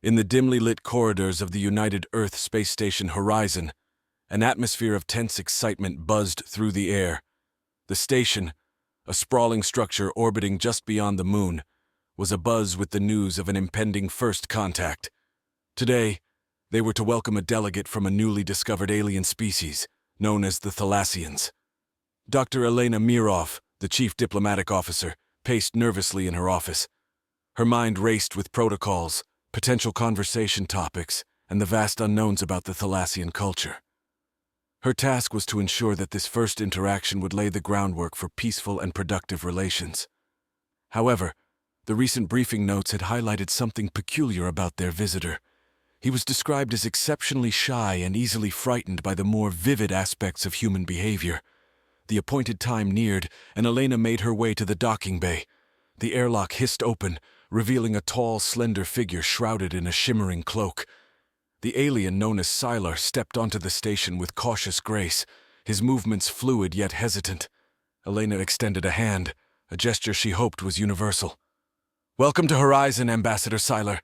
In the dimly lit corridors of the United Earth space station Horizon, an atmosphere of tense excitement buzzed through the air. The station, a sprawling structure orbiting just beyond the moon, was abuzz with the news of an impending first contact. Today, they were to welcome a delegate from a newly discovered alien species, known as the Thalassians. Dr. Elena Mirov, the chief diplomatic officer, paced nervously in her office. Her mind raced with protocols, potential conversation topics, and the vast unknowns about the Thalassian culture. Her task was to ensure that this first interaction would lay the groundwork for peaceful and productive relations. However, the recent briefing notes had highlighted something peculiar about their visitor. He was described as exceptionally shy and easily frightened by the more vivid aspects of human behavior. The appointed time neared, and Elena made her way to the docking bay. The airlock hissed open, revealing a tall, slender figure shrouded in a shimmering cloak. The alien known as Sylar stepped onto the station with cautious grace, his movements fluid yet hesitant. Elena extended a hand, a gesture she hoped was universal. "Welcome to Horizon, Ambassador Sylar.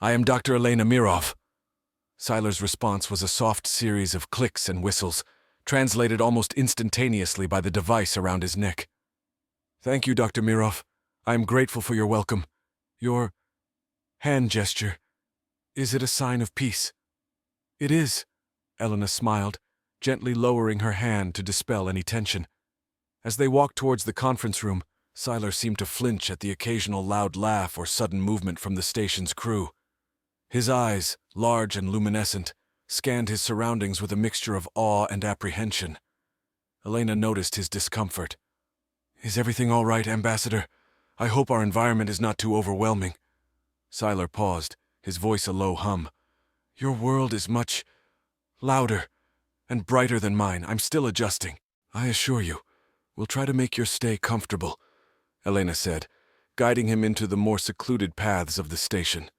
I am Dr. Elena Mirov." Sylar's response was a soft series of clicks and whistles, translated almost instantaneously by the device around his neck. "Thank you, Dr. Mirov. I am grateful for your welcome. Your hand gesture, is it a sign of peace?" "It is," Elena smiled, gently lowering her hand to dispel any tension. As they walked towards the conference room, Sylar seemed to flinch at the occasional loud laugh or sudden movement from the station's crew. His eyes, large and luminescent, scanned his surroundings with a mixture of awe and apprehension. Elena noticed his discomfort. "Is everything all right, Ambassador? I hope our environment is not too overwhelming." Sylar paused, his voice a low hum. "Your world is much louder and brighter than mine. I'm still adjusting. I assure you, we'll try to make your stay comfortable," Elena said, guiding him into the more secluded paths of the station.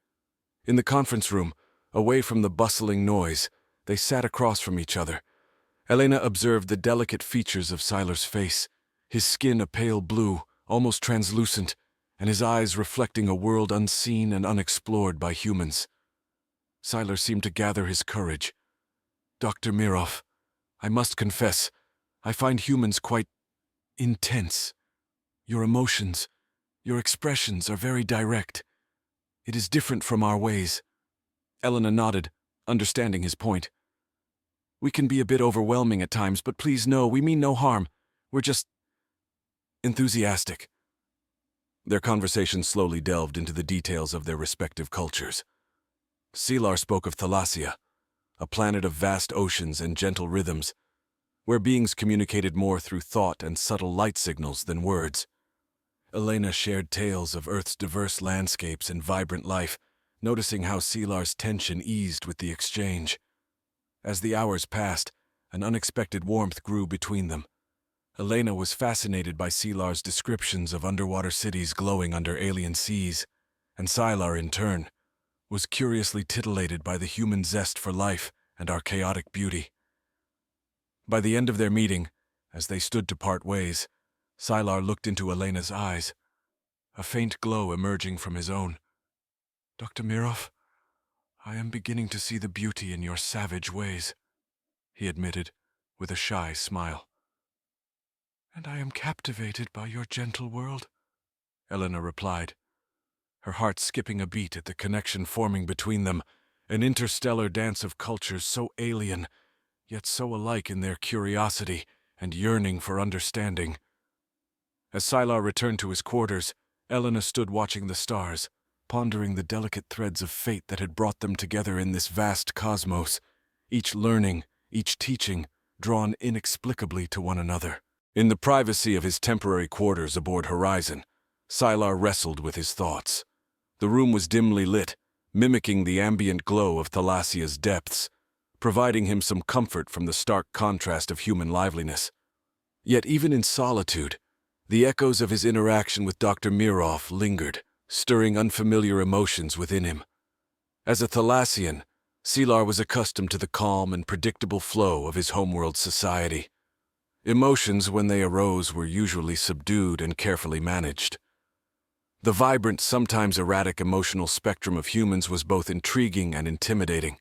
In the conference room, away from the bustling noise, they sat across from each other. Elena observed the delicate features of Sylar's face, his skin a pale blue, almost translucent, and his eyes reflecting a world unseen and unexplored by humans. Sylar seemed to gather his courage. "Dr. Mirov, I must confess, I find humans quite intense. Your emotions, your expressions are very direct. It is different from our ways." Elena nodded, understanding his point. "We can be a bit overwhelming at times, but please know we mean no harm. We're just enthusiastic." Their conversation slowly delved into the details of their respective cultures. Sylar spoke of Thalassia, a planet of vast oceans and gentle rhythms, where beings communicated more through thought and subtle light signals than words. Elena shared tales of Earth's diverse landscapes and vibrant life, noticing how Sylar's tension eased with the exchange. As the hours passed, an unexpected warmth grew between them. Elena was fascinated by Sylar's descriptions of underwater cities glowing under alien seas, and Sylar, in turn, was curiously titillated by the human zest for life and our chaotic beauty. By the end of their meeting, as they stood to part ways, Sylar looked into Elena's eyes, a faint glow emerging from his own. "Dr. Mirov, I am beginning to see the beauty in your savage ways," he admitted, with a shy smile. "And I am captivated by your gentle world," Elena replied, her heart skipping a beat at the connection forming between them, an interstellar dance of cultures so alien, yet so alike in their curiosity and yearning for understanding. As Sylar returned to his quarters, Elena stood watching the stars, pondering the delicate threads of fate that had brought them together in this vast cosmos, each learning, each teaching, drawn inexplicably to one another. In the privacy of his temporary quarters aboard Horizon, Sylar wrestled with his thoughts. The room was dimly lit, mimicking the ambient glow of Thalassia's depths, providing him some comfort from the stark contrast of human liveliness. Yet even in solitude, the echoes of his interaction with Dr. Mirov lingered, stirring unfamiliar emotions within him. As a Thalassian, Sylar was accustomed to the calm and predictable flow of his homeworld society. Emotions, when they arose, were usually subdued and carefully managed. The vibrant, sometimes erratic emotional spectrum of humans was both intriguing and intimidating.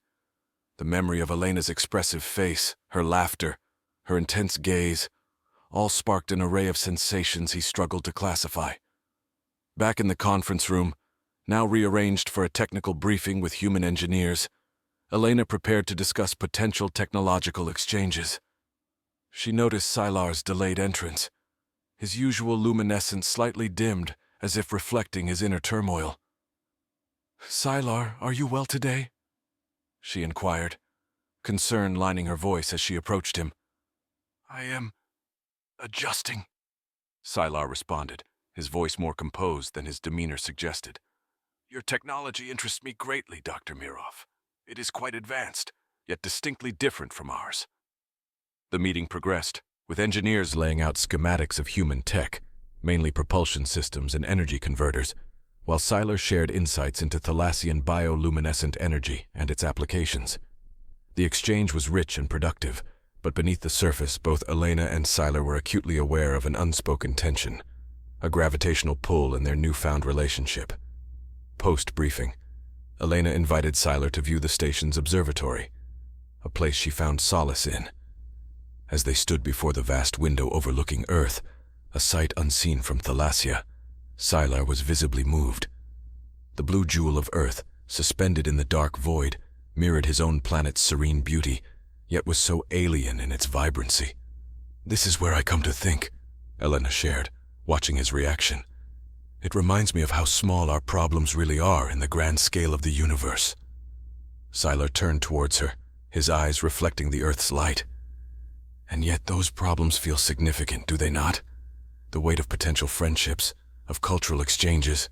The memory of Elena's expressive face, her laughter, her intense gaze, all sparked an array of sensations he struggled to classify. Back in the conference room, now rearranged for a technical briefing with human engineers, Elena prepared to discuss potential technological exchanges. She noticed Sylar's delayed entrance, his usual luminescence slightly dimmed as if reflecting his inner turmoil. "Sylar, are you well today?" she inquired, concern lining her voice as she approached him. "I am adjusting," Sylar responded, his voice more composed than his demeanor suggested. "Your technology interests me greatly, Dr. Mirov. It is quite advanced, yet distinctly different from ours." The meeting progressed, with engineers laying out schematics of human tech, mainly propulsion systems and energy converters, while Sylar shared insights into Thalassian bioluminescent energy and its applications. The exchange was rich and productive, but beneath the surface, both Elena and Sylar were acutely aware of an unspoken tension, a gravitational pull in their newfound relationship. Post-briefing, Elena invited Sylar to view the station's observatory, a place she found solace in. As they stood before the vast window overlooking Earth, a sight unseen from Thalassia, Sylar was visibly moved. The blue jewel of Earth, suspended in the dark void, mirrored his own planet's serene beauty, yet was so alien in its vibrancy. "This is where I come to think," Elena shared, watching his reaction. "It reminds me of how small our problems really are in the grand scale of the universe." Sylar turned towards her, his eyes reflecting the Earth's light. "And yet those problems feel significant, do they not? The weight of potential friendships, of cultural exchanges,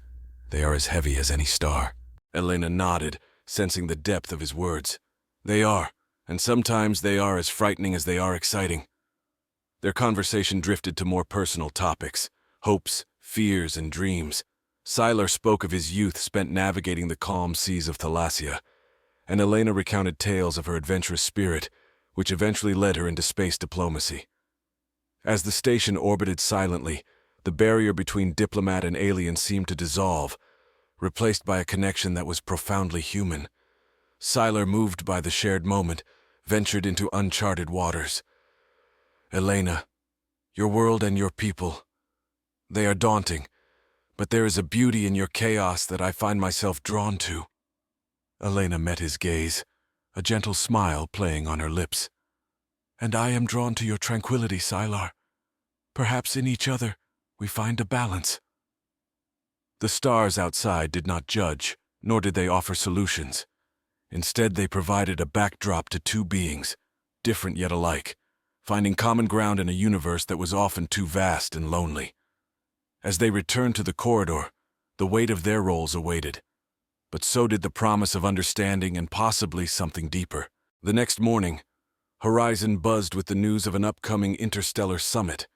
they are as heavy as any star." Elena nodded, sensing the depth of his words. "They are, and sometimes they are as frightening as they are exciting." Their conversation drifted to more personal topics, hopes, fears, and dreams. Sylar spoke of his youth spent navigating the calm seas of Thalassia, and Elena recounted tales of her adventurous spirit, which eventually led her into space diplomacy. As the station orbited silently, the barrier between Diplomat and alien seemed to dissolve, replaced by a connection that was profoundly human. Sylar, moved by the shared moment, ventured into uncharted waters. "Elena, your world and your people, they are daunting, but there is a beauty in your chaos that I find myself drawn to." Elena met his gaze, a gentle smile playing on her lips. "And I am drawn to your tranquility, Sylar. Perhaps in each other we find a balance." The stars outside did not judge, nor did they offer solutions. Instead, they provided a backdrop to two beings, different yet alike, finding common ground in a universe that was often too vast and lonely. As they returned to the corridor, the weight of their roles awaited. But so did the promise of understanding and possibly something deeper. The next morning, Horizon buzzed with the news of an upcoming interstellar summit,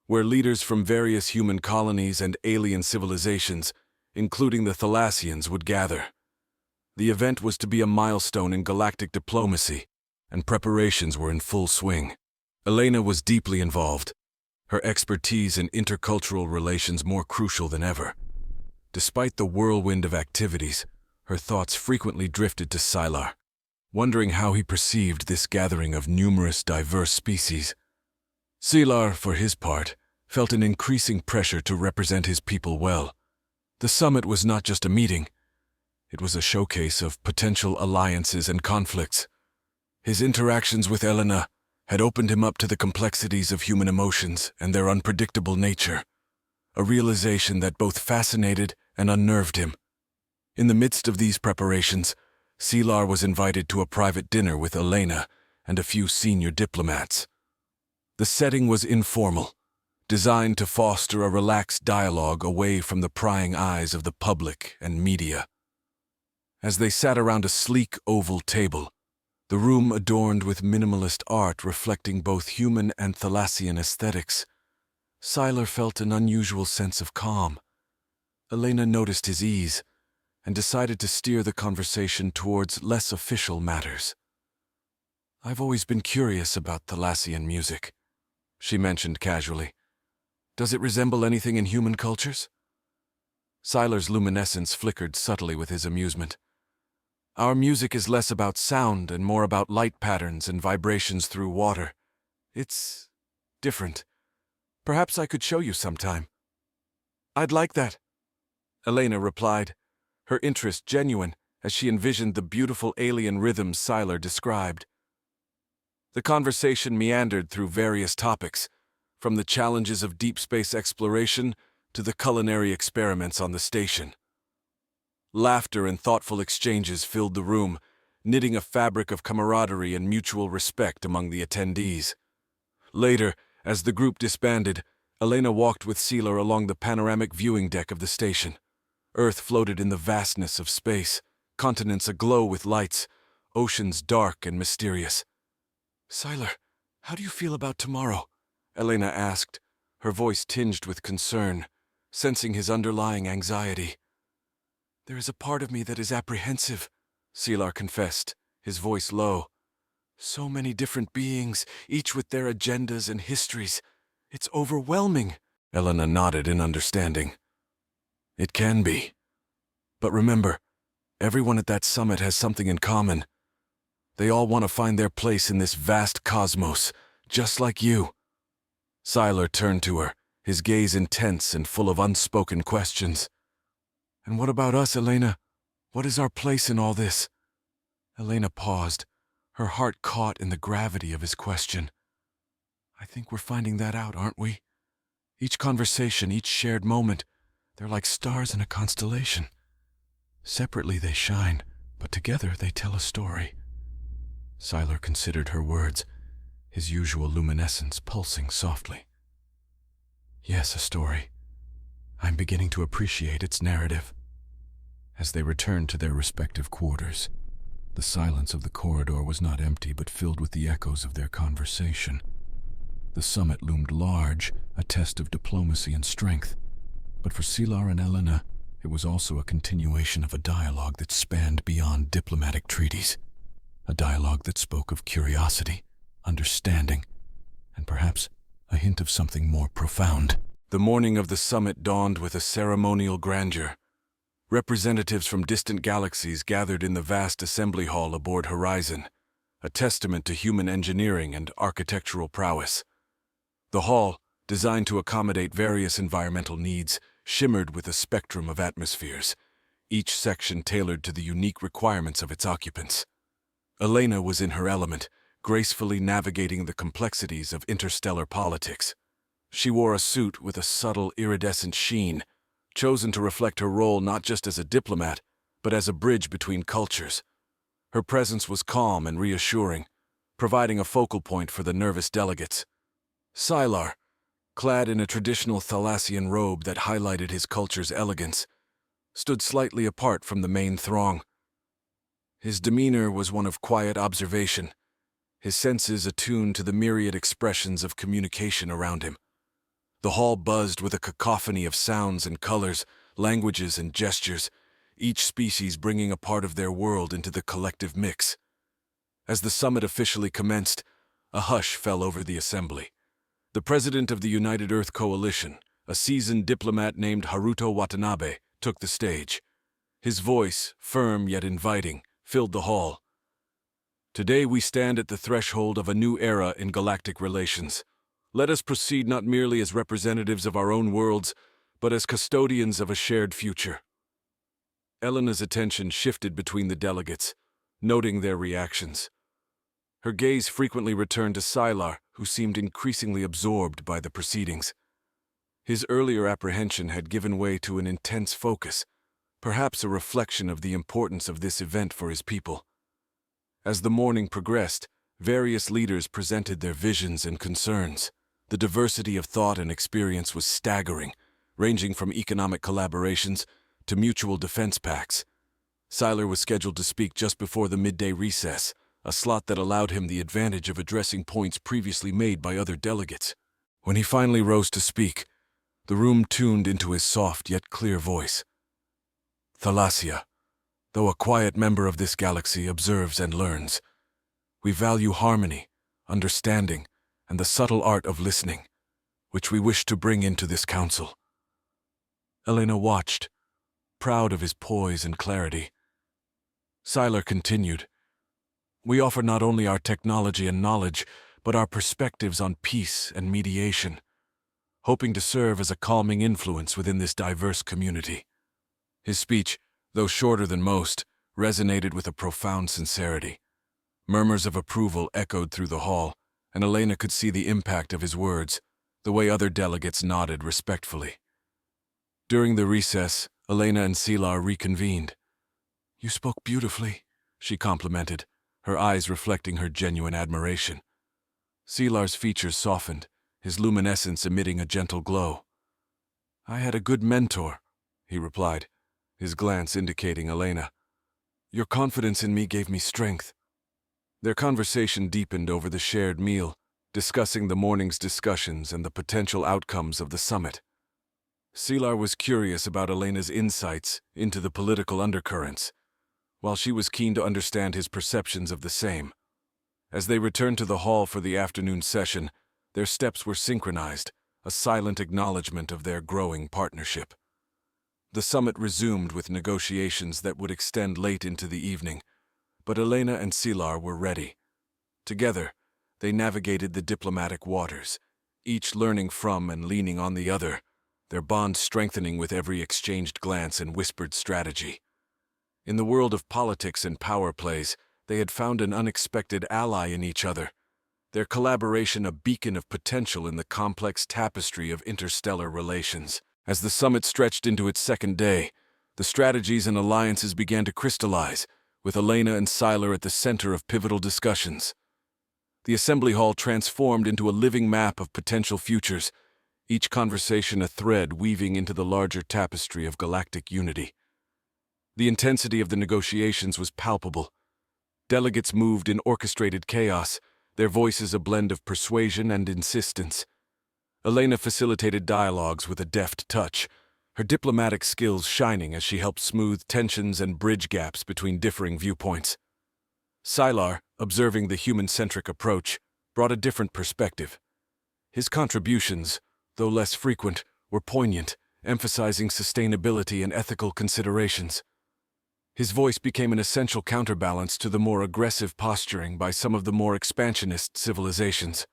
where leaders from various human colonies and alien civilizations, including the Thalassians, would gather. The event was to be a milestone in galactic diplomacy, and preparations were in full swing. Elena was deeply involved, her expertise in intercultural relations more crucial than ever. Despite the whirlwind of activities, her thoughts frequently drifted to Sylar, wondering how he perceived this gathering of numerous diverse species. Sylar, for his part, felt an increasing pressure to represent his people well. The summit was not just a meeting. It was a showcase of potential alliances and conflicts. His interactions with Elena had opened him up to the complexities of human emotions and their unpredictable nature, a realization that both fascinated and unnerved him. In the midst of these preparations, Sylar was invited to a private dinner with Elena and a few senior diplomats. The setting was informal, designed to foster a relaxed dialogue away from the prying eyes of the public and media. As they sat around a sleek oval table, the room adorned with minimalist art reflecting both human and Thalassian aesthetics, Sylar felt an unusual sense of calm. Elena noticed his ease and decided to steer the conversation towards less official matters. "I've always been curious about Thalassian music," she mentioned casually. "Does it resemble anything in human cultures?" Siler's luminescence flickered subtly with his amusement. Our music is less about sound and more about light patterns and vibrations through water. It's different. Perhaps I could show you sometime. I'd like that, Elena replied, her interest genuine as she envisioned the beautiful alien rhythms Siler described. The conversation meandered through various topics, from the challenges of deep space exploration to the culinary experiments on the station. Laughter and thoughtful exchanges filled the room, knitting a fabric of camaraderie and mutual respect among the attendees. Later, as the group disbanded, Elena walked with Siler along the panoramic viewing deck of the station. Earth floated in the vastness of space, continents aglow with lights, oceans dark and mysterious. "Siler, how do you feel about tomorrow?" Elena asked, her voice tinged with concern, sensing his underlying anxiety. "There is a part of me that is apprehensive," Siler confessed, his voice low. "So many different beings, each with their agendas and histories. It's overwhelming." Elena nodded in understanding. "It can be. But remember, everyone at that summit has something in common. They all want to find their place in this vast cosmos, just like you." Siler turned to her, his gaze intense and full of unspoken questions. "And what about us, Elena? What is our place in all this?" Elena paused, her heart caught in the gravity of his question. "I think we're finding that out, aren't we? Each conversation, each shared moment, they're like stars in a constellation. Separately they shine, but together they tell a story." Siler considered her words, his usual luminescence pulsing softly. "Yes, a story. I'm beginning to appreciate its narrative." As they returned to their respective quarters, the silence of the corridor was not empty but filled with the echoes of their conversation. The summit loomed large, a test of diplomacy and strength, but for Siler and Elena, it was also a continuation of a dialogue that spanned beyond diplomatic treaties, a dialogue that spoke of curiosity, understanding, and perhaps a hint of something more profound. The morning of the summit dawned with a ceremonial grandeur. Representatives from distant galaxies gathered in the vast assembly hall aboard Horizon, a testament to human engineering and architectural prowess. The hall, designed to accommodate various environmental needs, shimmered with a spectrum of atmospheres, each section tailored to the unique requirements of its occupants. Elena was in her element, gracefully navigating the complexities of interstellar politics. She wore a suit with a subtle iridescent sheen, chosen to reflect her role not just as a diplomat, but as a bridge between cultures. Her presence was calm and reassuring, providing a focal point for the nervous delegates. Siler, clad in a traditional Thalassian robe that highlighted his culture's elegance, stood slightly apart from the main throng. His demeanor was one of quiet observation, his senses attuned to the myriad expressions of communication around him. The hall buzzed with a cacophony of sounds and colors, languages and gestures, each species bringing a part of their world into the collective mix. As the summit officially commenced, a hush fell over the assembly. The president of the United Earth Coalition, a seasoned diplomat named Haruto Watanabe, took the stage. His voice, firm yet inviting, filled the hall. "Today we stand at the threshold of a new era in galactic relations. Let us proceed not merely as representatives of our own worlds, but as custodians of a shared future." Elena's attention shifted between the delegates, noting their reactions. Her gaze frequently returned to Siler, who seemed increasingly absorbed by the proceedings. His earlier apprehension had given way to an intense focus, perhaps a reflection of the importance of this event for his people. As the morning progressed, various leaders presented their visions and concerns. The diversity of thought and experience was staggering, ranging from economic collaborations to mutual defense pacts. Siler was scheduled to speak just before the midday recess, a slot that allowed him the advantage of addressing points previously made by other delegates. When he finally rose to speak, the room tuned into his soft yet clear voice. "Thalassia, though a quiet member of this galaxy, observes and learns. We value harmony, understanding, and the subtle art of listening, which we wish to bring into this council." Elena watched, proud of his poise and clarity. Seiler continued, "We offer not only our technology and knowledge, but our perspectives on peace and mediation, hoping to serve as a calming influence within this diverse community." His speech, though shorter than most, resonated with a profound sincerity. Murmurs of approval echoed through the hall, and Elena could see the impact of his words, the way other delegates nodded respectfully. During the recess, Elena and Seilar reconvened. "You spoke beautifully," she complimented, her eyes reflecting her genuine admiration. Seilar's features softened, his luminescence emitting a gentle glow. "I had a good mentor," he replied, his glance indicating Elena. "Your confidence in me gave me strength." Their conversation deepened over the shared meal, discussing the morning's discussions and the potential outcomes of the summit. Seilar was curious about Elena's insights into the political undercurrents, while she was keen to understand his perceptions of the same. As they returned to the hall for the afternoon session, their steps were synchronized, a silent acknowledgement of their growing partnership. The summit resumed with negotiations that would extend late into the evening, but Elena and Seilar were ready. Together, they navigated the diplomatic waters, each learning from and leaning on the other, their bond strengthening with every exchanged glance and whispered strategy. In the world of politics and power plays, they had found an unexpected ally in each other, their collaboration a beacon of potential in the complex tapestry of interstellar relations. As the summit stretched into its second day, the strategies and alliances began to crystallize, with Elena and Seilar at the center of pivotal discussions. The assembly hall transformed into a living map of potential futures, each conversation a thread weaving into the larger tapestry of galactic unity. The intensity of the negotiations was palpable. Delegates moved in orchestrated chaos, their voices a blend of persuasion and insistence. Elena facilitated dialogues with a deft touch, her diplomatic skills shining as she helped smooth tensions and bridge gaps between differing viewpoints. Seilar, observing the human-centric approach, brought a different perspective. His contributions, though less frequent, were poignant, emphasizing sustainability and ethical considerations. His voice became an essential counterbalance to the more aggressive posturing by some of the more expansionist civilizations.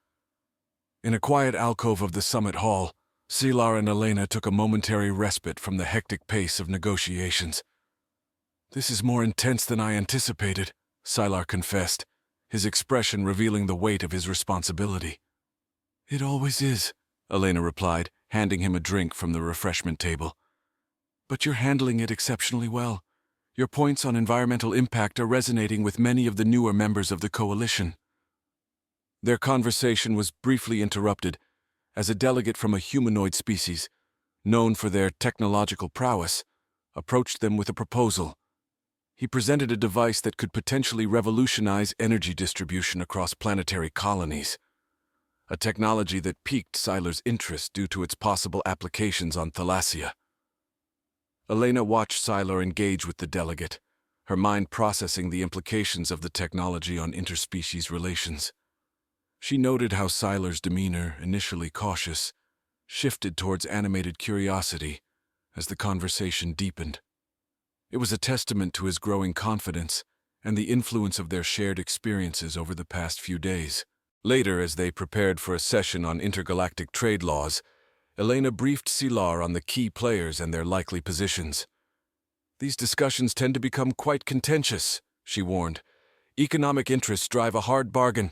In a quiet alcove of the summit hall, Seilar and Elena took a momentary respite from the hectic pace of negotiations. "This is more intense than I anticipated," Seilar confessed, his expression revealing the weight of his responsibility. "It always is," Elena replied, handing him a drink from the refreshment table. "But you're handling it exceptionally well. Your points on environmental impact are resonating with many of the newer members of the coalition." Their conversation was briefly interrupted as a delegate from a humanoid species, known for their technological prowess, approached them with a proposal. He presented a device that could potentially revolutionize energy distribution across planetary colonies, a technology that piqued Seilar's interest due to its possible applications on Thalassia. Elena watched Seilar engage with the delegate, her mind processing the implications of the technology on interspecies relations. She noted how Seilar's demeanor, initially cautious, shifted towards animated curiosity as the conversation deepened. It was a testament to his growing confidence and the influence of their shared experiences over the past few days. Later, as they prepared for a session on intergalactic trade laws, Elena briefed Seilar on the key players and their likely positions. "These discussions tend to become quite contentious," she warned. "Economic interests drive a hard bargain."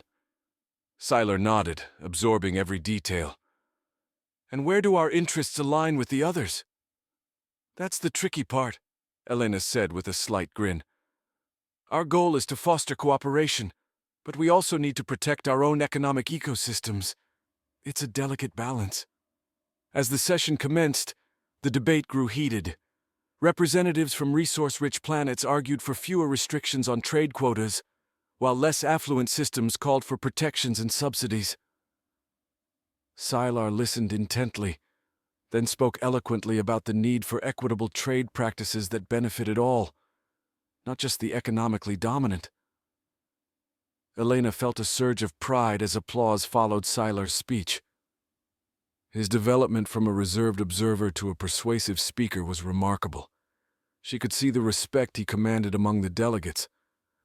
Seilar nodded, absorbing every detail. "And where do our interests align with the others?" "That's the tricky part," Elena said with a slight grin. "Our goal is to foster cooperation, but we also need to protect our own economic ecosystems. It's a delicate balance." As the session commenced, the debate grew heated. Representatives from resource-rich planets argued for fewer restrictions on trade quotas, while less affluent systems called for protections and subsidies. Seilar listened intently, then spoke eloquently about the need for equitable trade practices that benefited all, not just the economically dominant. Elena felt a surge of pride as applause followed Seilar's speech. His development from a reserved observer to a persuasive speaker was remarkable. She could see the respect he commanded among the delegates,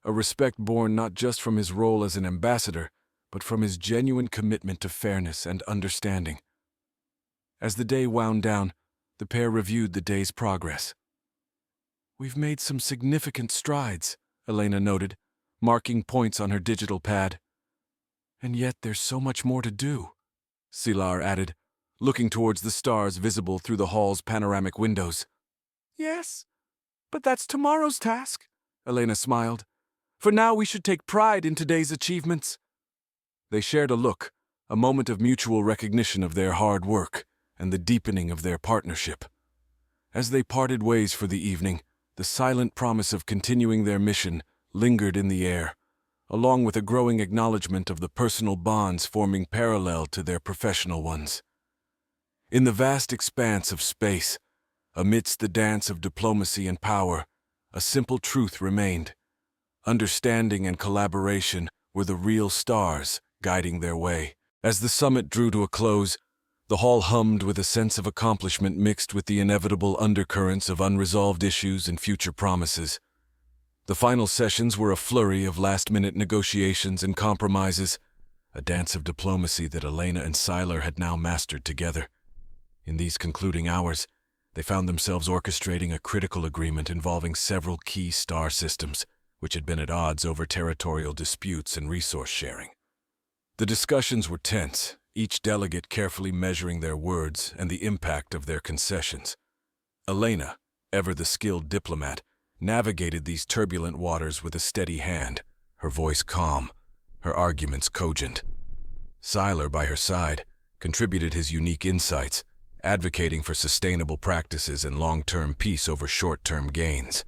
a respect born not just from his role as an ambassador, but from his genuine commitment to fairness and understanding. As the day wound down, the pair reviewed the day's progress. "We've made some significant strides," Elena noted, marking points on her digital pad. "And yet there's so much more to do," Silar added, looking towards the stars visible through the hall's panoramic windows. "Yes, but that's tomorrow's task," Elena smiled. "For now we should take pride in today's achievements." They shared a look, a moment of mutual recognition of their hard work and the deepening of their partnership. As they parted ways for the evening, the silent promise of continuing their mission lingered in the air, along with a growing acknowledgement of the personal bonds forming parallel to their professional ones. In the vast expanse of space, amidst the dance of diplomacy and power, a simple truth remained. Understanding and collaboration were the real stars guiding their way. As the summit drew to a close, the hall hummed with a sense of accomplishment mixed with the inevitable undercurrents of unresolved issues and future promises. The final sessions were a flurry of last-minute negotiations and compromises, a dance of diplomacy that Elena and Silar had now mastered together. In these concluding hours, they found themselves orchestrating a critical agreement involving several key star systems, which had been at odds over territorial disputes and resource sharing. The discussions were tense, each delegate carefully measuring their words and the impact of their concessions. Elena, ever the skilled diplomat, navigated these turbulent waters with a steady hand, her voice calm, her arguments cogent. Silar, by her side, contributed his unique insights, advocating for sustainable practices and long-term peace over short-term gains.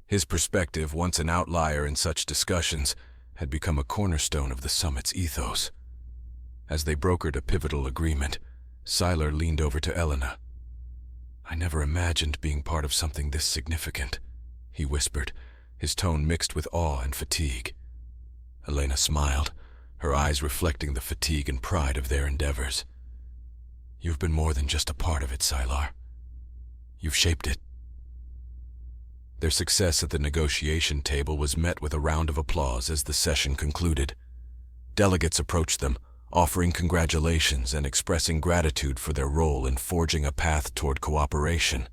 His perspective, once an outlier in such discussions, had become a cornerstone of the summit's ethos. As they brokered a pivotal agreement, Silar leaned over to Elena. "I never imagined being part of something this significant," he whispered, his tone mixed with awe and fatigue. Elena smiled, her eyes reflecting the fatigue and pride of their endeavors. "You've been more than just a part of it, Silar. You've shaped it." Their success at the negotiation table was met with a round of applause as the session concluded. Delegates approached them, offering congratulations and expressing gratitude for their role in forging a path toward cooperation.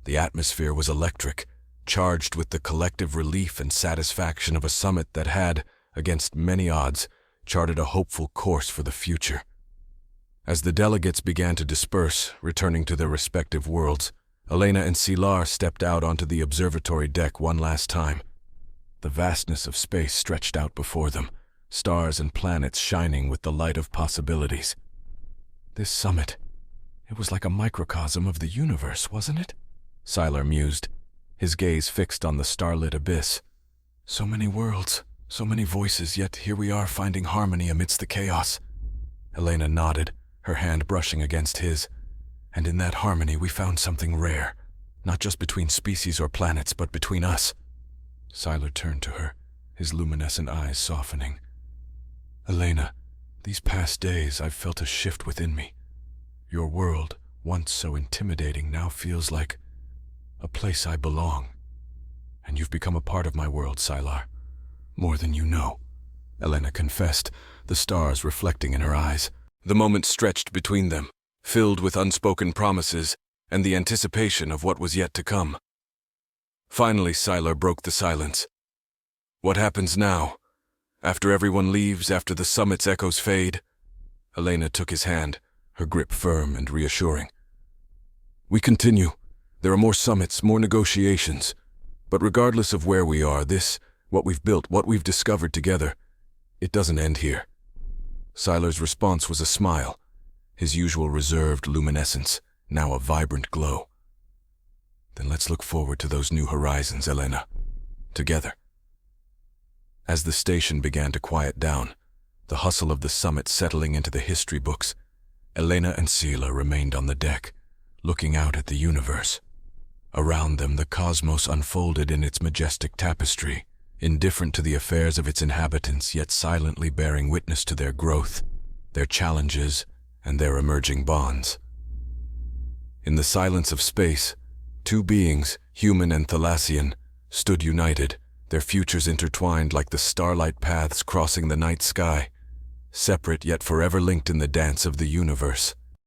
The atmosphere was electric, charged with the collective relief and satisfaction of a summit that had, against many odds, charted a hopeful course for the future. As the delegates began to disperse, returning to their respective worlds, Elena and Silar stepped out onto the observatory deck one last time. The vastness of space stretched out before them, stars and planets shining with the light of possibilities. This summit, it was like a microcosm of the universe, wasn't it? Silar mused, his gaze fixed on the starlit abyss. So many worlds, so many voices, yet here we are finding harmony amidst the chaos. Elena nodded, her hand brushing against his. And in that harmony we found something rare, not just between species or planets, but between us. Silar turned to her, his luminescent eyes softening. "Elena, these past days I've felt a shift within me. Your world, once so intimidating, now feels like a place I belong. And you've become a part of my world, Silar. More than you know," Elena confessed, the stars reflecting in her eyes. The moment stretched between them, filled with unspoken promises and the anticipation of what was yet to come. Finally, Silar broke the silence. "What happens now? After everyone leaves, after the summit's echoes fade?" Elena took his hand, her grip firm and reassuring. "We continue. There are more summits, more negotiations. But regardless of where we are, what we've built, what we've discovered together, it doesn't end here." Silar's response was a smile, his usual reserved luminescence, now a vibrant glow. "Then let's look forward to those new horizons, Elena. Together." As the station began to quiet down, the hustle of the summit settling into the history books, Elena and Silar remained on the deck, looking out at the universe. Around them, the cosmos unfolded in its majestic tapestry, indifferent to the affairs of its inhabitants, yet silently bearing witness to their growth, their challenges, and their emerging bonds. In the silence of space, two beings, human and Thalassian, stood united, their futures intertwined like the starlight paths crossing the night sky, separate yet forever linked in the dance of the universe.